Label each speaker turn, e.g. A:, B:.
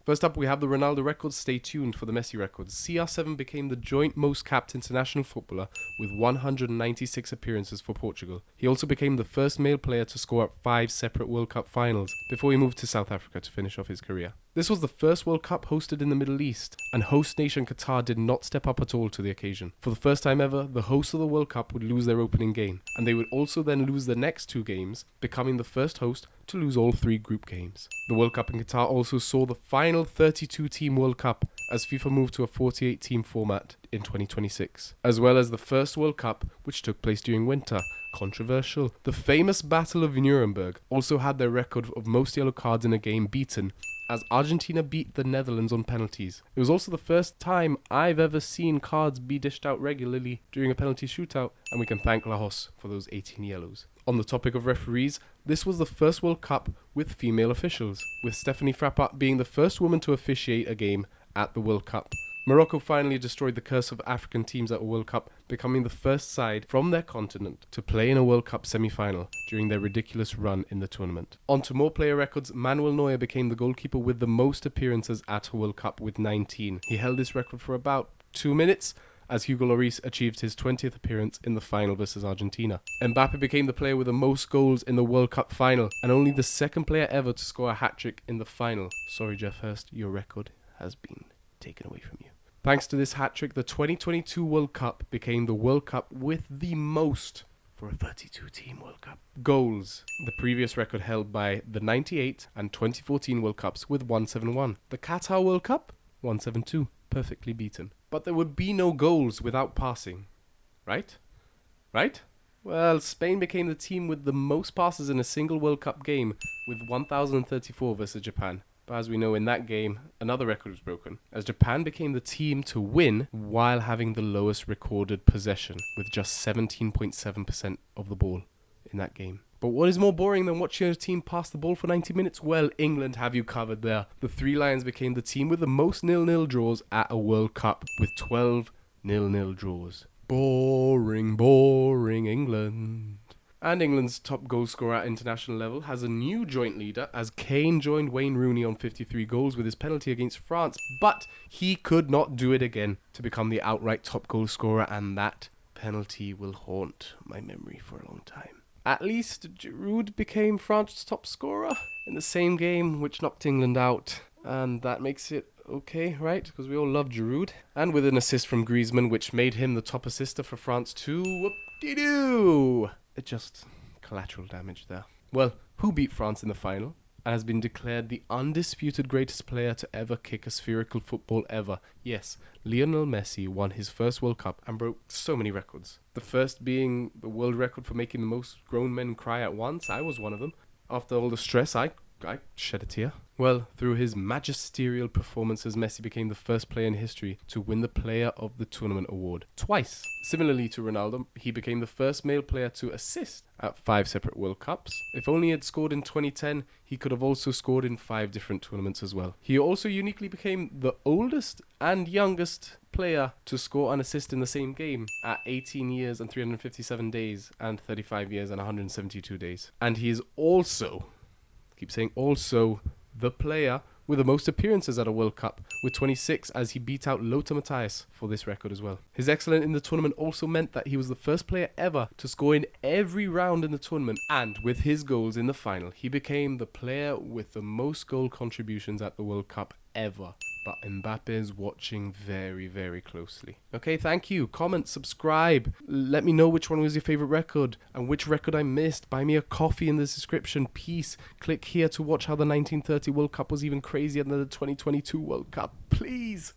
A: First up, we have the Ronaldo records. Stay tuned for the Messi records. CR7 became the joint most capped international footballer with 196 appearances for Portugal. He also became the first male player to score at 5 separate World Cup finals before he moved to South Africa to finish off his career. This was the first World Cup hosted in the Middle East, and host nation Qatar did not step up at all to the occasion. For the first time ever, the hosts of the World Cup would lose their opening game, and they would also then lose the next 2 games, becoming the first host to lose all 3 group games. The World Cup in Qatar also saw the final 32-team World Cup as FIFA moved to a 48-team format in 2026, as well as the first World Cup which took place during winter. Controversial. The famous Battle of Nuremberg also had their record of most yellow cards in a game beaten, as Argentina beat the Netherlands on penalties. It was also the first time I've ever seen cards be dished out regularly during a penalty shootout, and we can thank Laos for those 18 yellows. On the topic of referees, this was the first World Cup with female officials, with Stephanie Frappart being the first woman to officiate a game at the World Cup. Morocco finally destroyed the curse of African teams at a World Cup, becoming the first side from their continent to play in a World Cup semi-final during their ridiculous run in the tournament. On to more player records, Manuel Neuer became the goalkeeper with the most appearances at a World Cup with 19. He held this record for about 2 minutes, as Hugo Lloris achieved his 20th appearance in the final versus Argentina. Mbappe became the player with the most goals in the World Cup final, and only the second player ever to score a hat-trick in the final. Sorry, Jeff Hurst, your record has been taken away from you. Thanks to this hat-trick, the 2022 World Cup became the World Cup with the most for a 32-team World Cup goals. The previous record held by the 98 and 2014 World Cups with 171. The Qatar World Cup, 172. Perfectly beaten. But there would be no goals without passing. Right? Right? Well, Spain became the team with the most passes in a single World Cup game with 1,034 versus Japan. But as we know, in that game, another record was broken, as Japan became the team to win while having the lowest recorded possession, with just 17.7% of the ball in that game. But what is more boring than watching your team pass the ball for 90 minutes? Well, England have you covered there. The Three Lions became the team with the most 0-0 draws at a World Cup, with 12 0-0 draws. Boring, boring England. And England's top goal scorer at international level has a new joint leader, as Kane joined Wayne Rooney on 53 goals with his penalty against France, but he could not do it again to become the outright top goal scorer, and that penalty will haunt my memory for a long time. At least Giroud became France's top scorer in the same game, which knocked England out, and that makes it okay, right? Because we all love Giroud. And with an assist from Griezmann, which made him the top assister for France too. Whoop-de-doo! It just collateral damage there. Well, who beat France in the final and has been declared the undisputed greatest player to ever kick a spherical football ever? Yes, Lionel Messi won his first World Cup and broke so many records. The first being the world record for making the most grown men cry at once. I was one of them. After all the stress, I shed a tear. Well, through his magisterial performances, Messi became the first player in history to win the Player of the Tournament award twice. Similarly to Ronaldo, he became the first male player to assist at 5 separate World Cups. If only he had scored in 2010, he could have also scored in 5 different tournaments as well. He also uniquely became the oldest and youngest player to score an assist in the same game at 18 years and 357 days and 35 years and 172 days. And he is also, keep saying also, the player with the most appearances at a World Cup, with 26, as he beat out Lothar Matthäus for this record as well. His excellence in the tournament also meant that he was the first player ever to score in every round in the tournament, and with his goals in the final, he became the player with the most goal contributions at the World Cup ever. But Mbappe is watching very, very closely. Okay, thank you. Comment, subscribe. Let me know which one was your favorite record and which record I missed. Buy me a coffee in the description. Peace. Click here to watch how the 1930 World Cup was even crazier than the 2022 World Cup. Please.